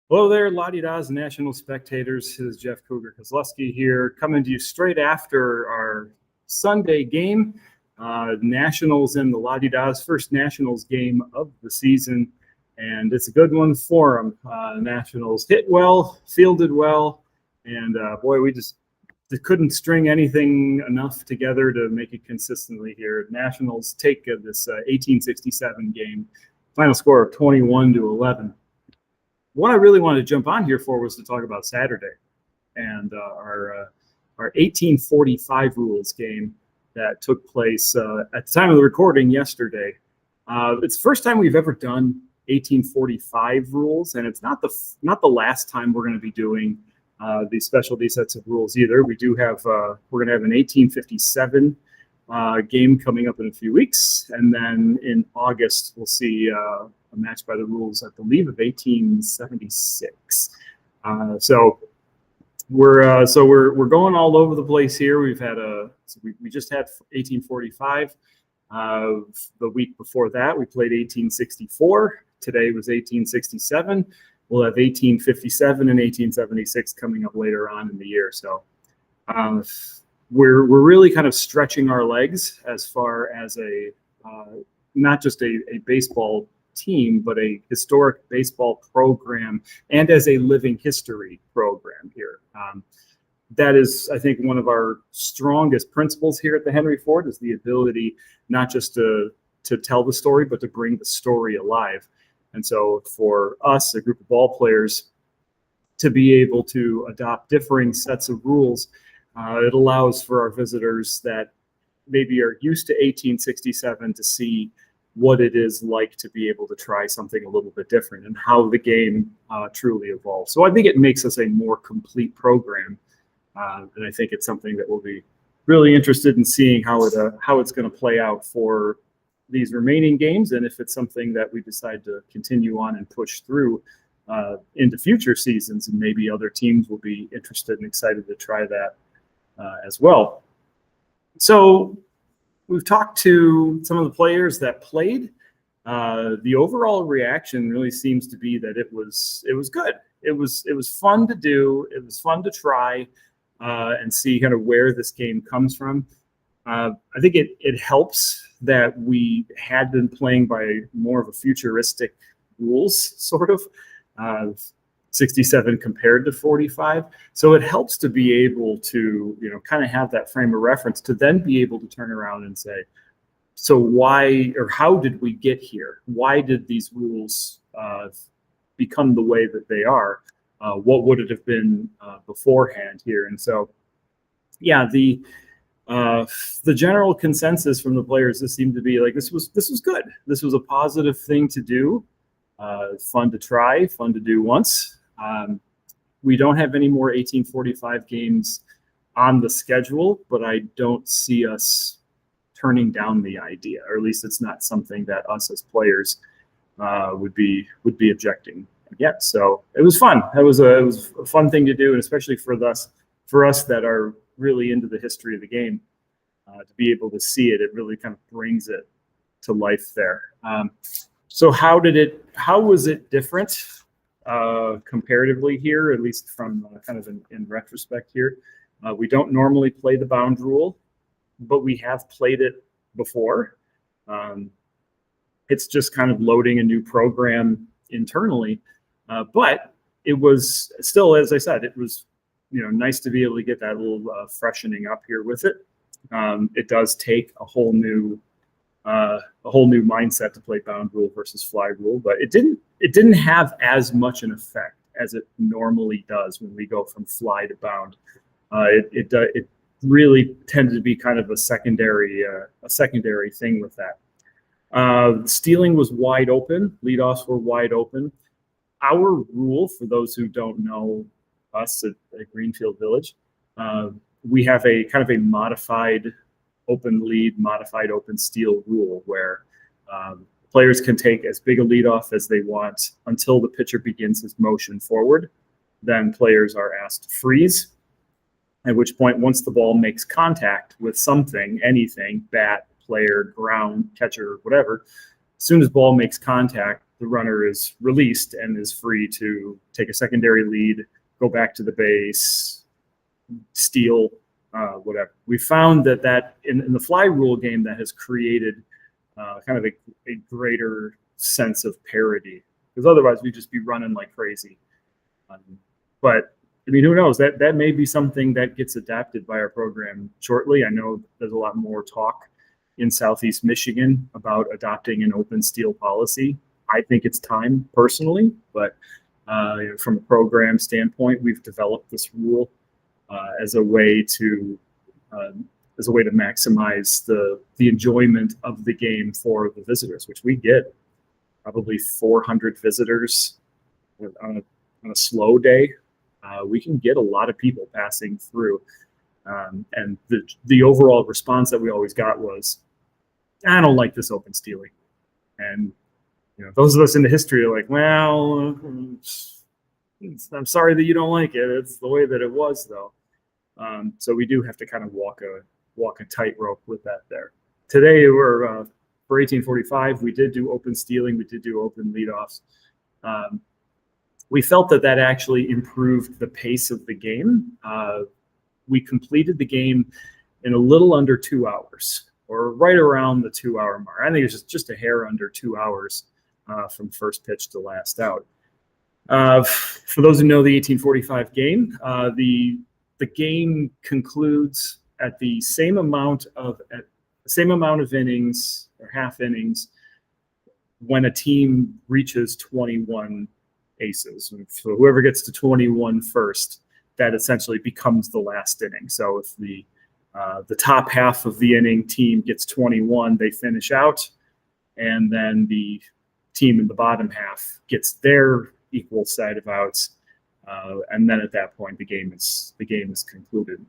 Hello there, La-di-da's National spectators. This is Jeff Cougar Koslowski here, coming to you straight after our Sunday game. Nationals and the La-di-da's first Nationals game of the season, and it's a good one for them. Nationals hit well, fielded well, and boy, we just couldn't string anything enough together to make it consistently here. Nationals take this 1867 game, final score of 21-11. What I really wanted to jump on here for was to talk about Saturday and our 1845 rules game that took place at the time of the recording yesterday. It's the first time we've ever done 1845 rules, and it's not the last time we're going to be doing these specialty sets of rules either. We do have we're going to have an 1857 game coming up in a few weeks, and then in August we'll see a match by the rules, I believe, of 1876. So we're going all over the place here. We've had we just had 1845. The week before that, we played 1864. Today was 1867. We'll have 1857 and 1876 coming up later on in the year. So we're really kind of stretching our legs as far as not just a baseball team, but a historic baseball program and as a living history program here. That is, I think, one of our strongest principles here at the Henry Ford is the ability not just to tell the story, but to bring the story alive. And so for us, a group of ball players, to be able to adopt differing sets of rules, it allows for our visitors that maybe are used to 1867 to see what it is like to be able to try something a little bit different and how the game truly evolves. So I think it makes us a more complete program, and I think it's something that we'll be really interested in seeing how it's going to play out for these remaining games, and if it's something that we decide to continue on and push through into future seasons, and maybe other teams will be interested and excited to try that as well. So we've talked to some of the players that played. The overall reaction really seems to be that it was good. It was fun to do. It was fun to try and see kind of where this game comes from. I think it helps that we had been playing by more of a futuristic rules, sort of 67 compared to 45. So it helps to be able to, kind of have that frame of reference to then be able to turn around and say, so why or how did we get here? Why did these rules become the way that they are? What would it have been beforehand here? And so, yeah, the general consensus from the players, this seemed to be like this was good. This was a positive thing to do. Fun to try, fun to do once. We don't have any more 1845 games on the schedule, but I don't see us turning down the idea, or at least it's not something that us as players would be objecting against. So it was fun. It was a fun thing to do, and especially for us that are really into the history of the game, to be able to see it, it really kind of brings it to life there. So how was it different comparatively here, at least from kind of in retrospect here? We don't normally play the bound rule, but we have played it before. It's just kind of loading a new program internally. But it was still, as I said, it was nice to be able to get that little freshening up here with it. It does take a whole new mindset to play bound rule versus fly rule, but it didn't have as much an effect as it normally does when we go from fly to bound. It really tended to be kind of a secondary thing with that. Stealing was wide open. Leadoffs were wide open. Our rule, for those who don't know us at Greenfield Village, we have a kind of a modified open lead, modified open steal rule where players can take as big a leadoff as they want until the pitcher begins his motion forward. Then players are asked to freeze, at which point, once the ball makes contact with something, anything, bat, player, ground, catcher, whatever, as soon as ball makes contact, the runner is released and is free to take a secondary lead, go back to the base, steal, whatever. We found that in the fly rule game, that has created kind of a greater sense of parity, because otherwise we'd just be running like crazy. But I mean, who knows? That may be something that gets adapted by our program shortly. I know there's a lot more talk in Southeast Michigan about adopting an open steel policy. I think it's time personally, but from a program standpoint, we've developed this rule as a way to maximize the enjoyment of the game for the visitors, which we get probably 400 visitors on a slow day. We can get a lot of people passing through, and the overall response that we always got was, I don't like this open stealing. And those of us in the history are like, well, I'm sorry that you don't like it. It's the way that it was, though. So we do have to kind of walk a tightrope with that there. Today, we're for 1845, we did do open stealing. We did do open leadoffs. We felt that actually improved the pace of the game. We completed the game in a little under 2 hours, or right around the 2-hour mark. I think it's just a hair under 2 hours from first pitch to last out. For those who know the 1845 game, the game concludes at the same amount of innings or half innings when a team reaches 21 aces. So whoever gets to 21 first, that essentially becomes the last inning. So if the top half of the inning team gets 21, they finish out, and then the team in the bottom half gets their equal side of outs, and then at that point the game is concluded.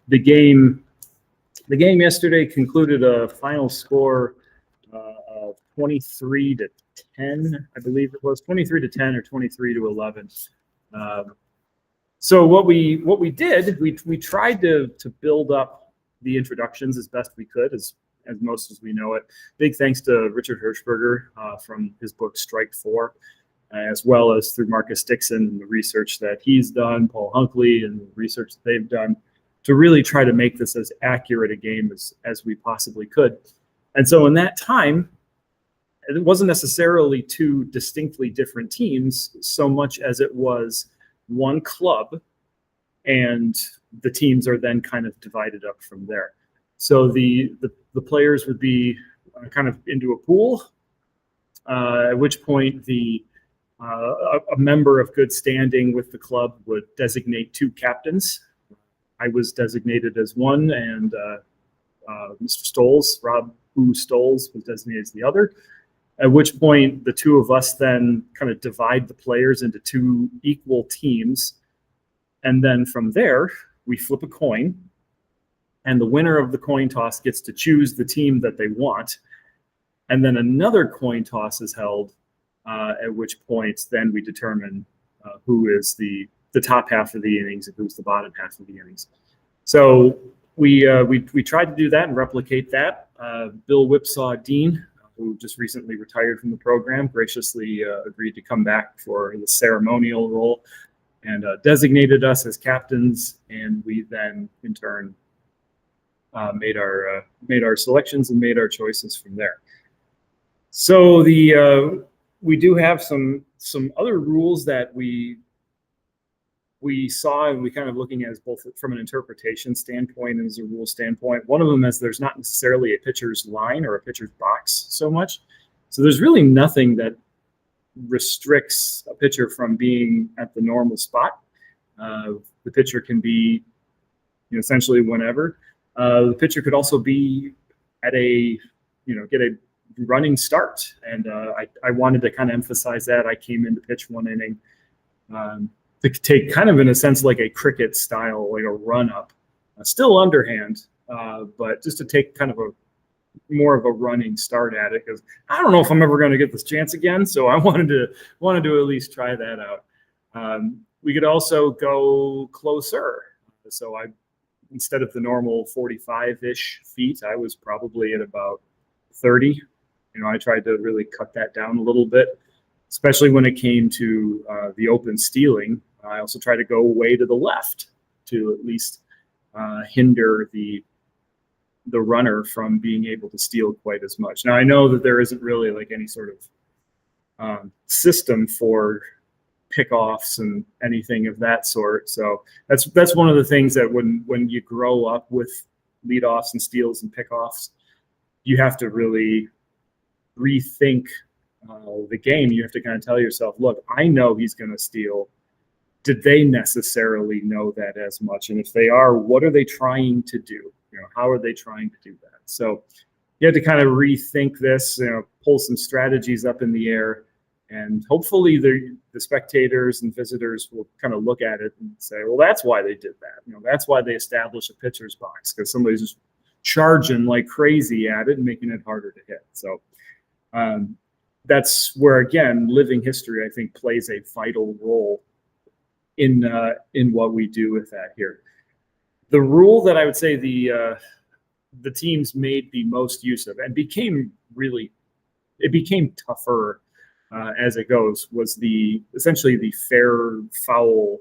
The game yesterday concluded a final score of 23-10, I believe it was 23-10 or 23-11. So what we did, we tried to build up the introductions as best we could, as most as we know it. Big thanks to Richard Hirschberger from his book Strike 4, as well as through Marcus Dixon and the research that he's done, Paul Hunkley and the research that they've done, to really try to make this as accurate a game as we possibly could. And so in that time, it wasn't necessarily two distinctly different teams so much as it was one club, and the teams are then kind of divided up from there. So the players would be kind of into a pool, at which point a member of good standing with the club would designate two captains. I was designated as one, and Mr. Stoles, Rob Stoles, was designated as the other. At which point the two of us then kind of divide the players into two equal teams. And then from there, we flip a coin, and the winner of the coin toss gets to choose the team that they want. And then another coin toss is held, at which point then we determine who is the top half of the innings and who's the bottom half of the innings. So we tried to do that and replicate that. Bill Whipsaw Dean, who just recently retired from the program, graciously agreed to come back for the ceremonial role and designated us as captains. And we then, in turn, made our selections and made our choices from there. So we do have some other rules that we saw, and we kind of looking at as both from an interpretation standpoint and as a rule standpoint. One of them is there's not necessarily a pitcher's line or a pitcher's box so much. So there's really nothing that restricts a pitcher from being at the normal spot. The pitcher can be essentially whenever. The pitcher could also be at get a running start. And I wanted to kind of emphasize that. I came in to pitch one inning. To take kind of in a sense like a cricket style, like a run up, still underhand, but just to take kind of more of a running start at it, because I don't know if I'm ever going to get this chance again. So I wanted to at least try that out. We could also go closer. So instead of the normal 45-ish feet, I was probably at about 30 I tried to really cut that down a little bit, especially when it came to the open stealing. I also tried to go way to the left to at least hinder the runner from being able to steal quite as much. Now, I know that there isn't really like any sort of system for pickoffs and anything of that sort. So that's one of the things that when you grow up with leadoffs and steals and pickoffs, you have to really rethink the game. You have to kind of tell yourself, look, I know he's going to steal. Did they necessarily know that as much? And if they are, what are they trying to do? How are they trying to do that? So you have to kind of rethink this, pull some strategies up in the air, and hopefully the spectators and visitors will kind of look at it and say, well, that's why they did that. That's why they established a pitcher's box, because somebody's just charging like crazy at it and making it harder to hit. So that's where, again, living history, I think, plays a vital role in what we do with that here. The rule that I would say the teams made the most use of and became tougher as it goes was essentially the fair foul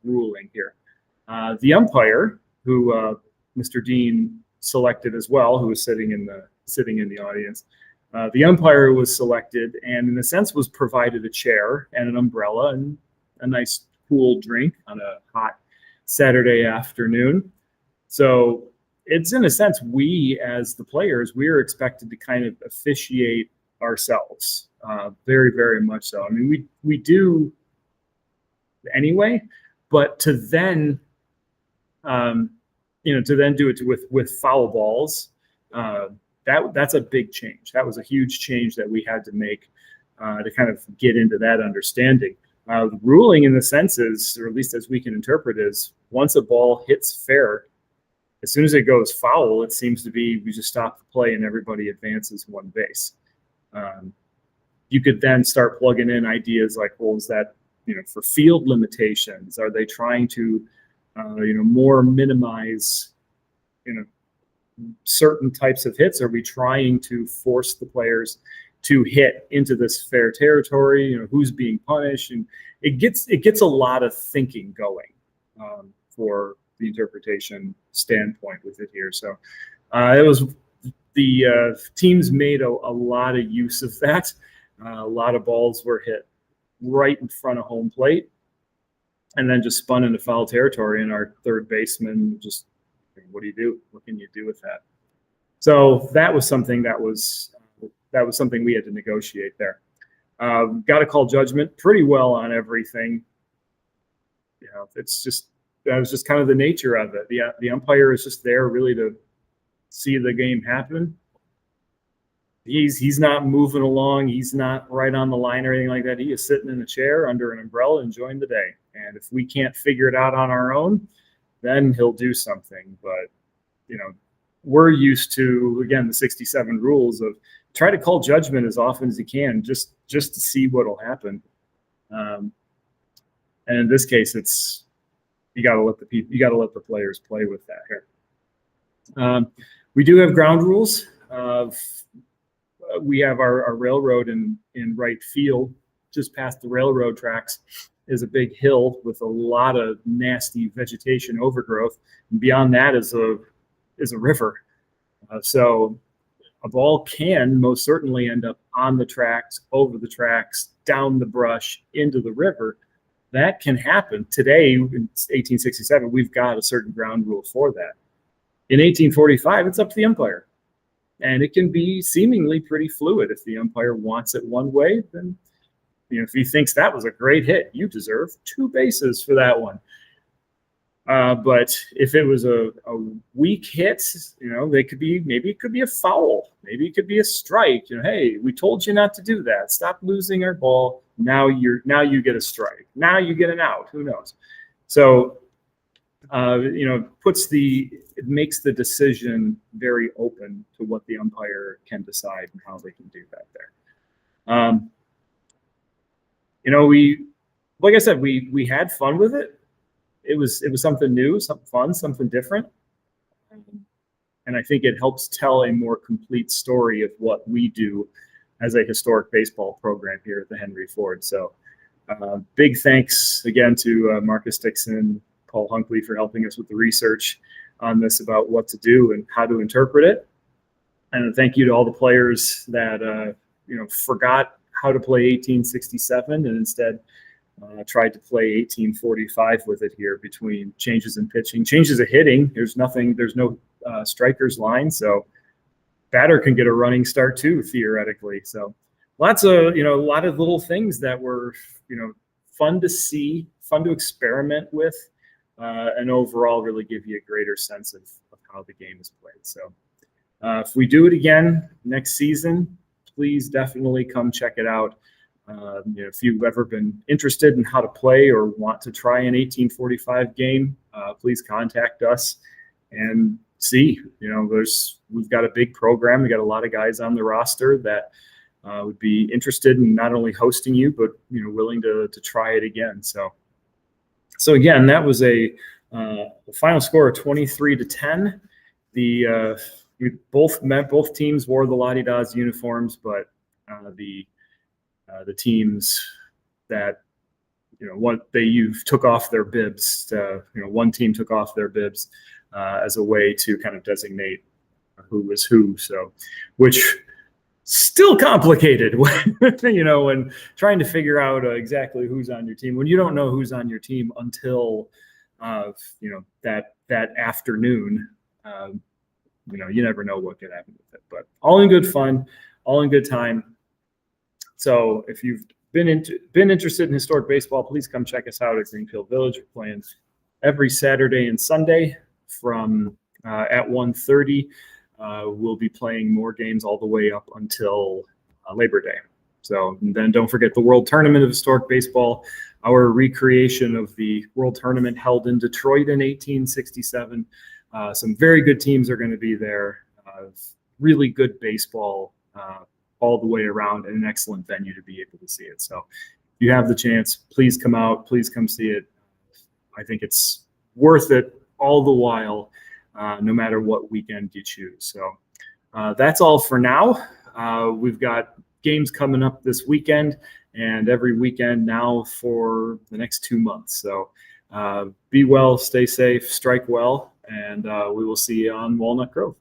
ruling here. The umpire, who Mr. Dean selected as well, who was sitting in the audience, the umpire was selected and in a sense was provided a chair and an umbrella and a nice cool drink on a hot Saturday afternoon. So it's, in a sense, we as the players, we're expected to kind of officiate ourselves, very, very much so. I mean, we do anyway, but to then do it with foul balls, that's a big change. That was a huge change that we had to make to kind of get into that understanding. The ruling, in the sense is, or at least as we can interpret, is once a ball hits fair, as soon as it goes foul, it seems to be we just stop the play and everybody advances one base. You could then start plugging in ideas like, well, is that for field limitations? Are they trying to more minimize certain types of hits? Are we trying to force the players to hit into this fair territory? Who's being punished? And it gets a lot of thinking going for the interpretation standpoint with it here. So it was the teams made a lot of use of that. A lot of balls were hit right in front of home plate and then just spun into foul territory, and our third baseman just, what do you do? What can you do with that? So that was something something we had to negotiate there. Got to call judgment pretty well on everything. That was just kind of the nature of it. The umpire is just there really to see the game happen. He's not moving along. He's not right on the line or anything like that. He is sitting in a chair under an umbrella enjoying the day. And if we can't figure it out on our own, then he'll do something. But, we're used to, again, the 67 rules of try to call judgment as often as you can, just to see what'll happen. And in this case, it's you got to let the players play with that here. We do have ground rules. We have our railroad in right field. Just past the railroad tracks is a big hill with a lot of nasty vegetation overgrowth. And beyond that is a river. So a ball can most certainly end up on the tracks, over the tracks, down the brush, into the river. That can happen. Today, in 1867, we've got a certain ground rule for that. In 1845, it's up to the umpire. And it can be seemingly pretty fluid. If the umpire wants it one way, then if he thinks that was a great hit, you deserve 2 bases for that one. But if it was a weak hit, maybe it could be a foul, maybe it could be a strike. Hey, we told you not to do that. Stop losing our ball. Now you get a strike. Now you get an out. Who knows? So it makes the decision very open to what the umpire can decide and how they can do that there. Like I said, we had fun with it. It was something new, something fun, something different. And I think it helps tell a more complete story of what we do as a historic baseball program here at the Henry Ford. So big thanks again to Marcus Dixon, Paul Hunkley for helping us with the research on this about what to do and how to interpret it. And thank you to all the players that forgot how to play 1867 and instead tried to play 1845 with it here between changes in pitching, changes of hitting. There's no strikers line, so batter can get a running start too, theoretically. So lots of, a lot of little things that were, fun to see, fun to experiment with, and overall really give you a greater sense of how the game is played. So if we do it again next season, please definitely come check it out. If you've ever been interested in how to play or want to try an 1845 game, please contact us and see. We've got a big program. We got a lot of guys on the roster that would be interested in not only hosting you, but willing to try it again. So again, that was a final score of 23-10. Both teams wore the La-Di-Da's uniforms, but the teams that took off their bibs. One team took off their bibs as a way to kind of designate who was who. So, which still complicated when trying to figure out exactly who's on your team, when you don't know who's on your team until that afternoon. You never know what could happen with it, but all in good fun, all in good time. So if you've been interested in historic baseball, please come check us out at Greenfield Village. We're playing every Saturday and Sunday from at 1:30. We'll be playing more games all the way up until Labor Day. So then don't forget the World Tournament of Historic Baseball, our recreation of the World Tournament held in Detroit in 1867. Some very good teams are going to be there. Really good baseball all the way around, and an excellent venue to be able to see it. So if you have the chance, please come out. Please come see it. I think it's worth it all the while, no matter what weekend you choose. So that's all for now. We've got games coming up this weekend and every weekend now for the next 2 months. So be well, stay safe, strike well, and we will see you on Walnut Grove.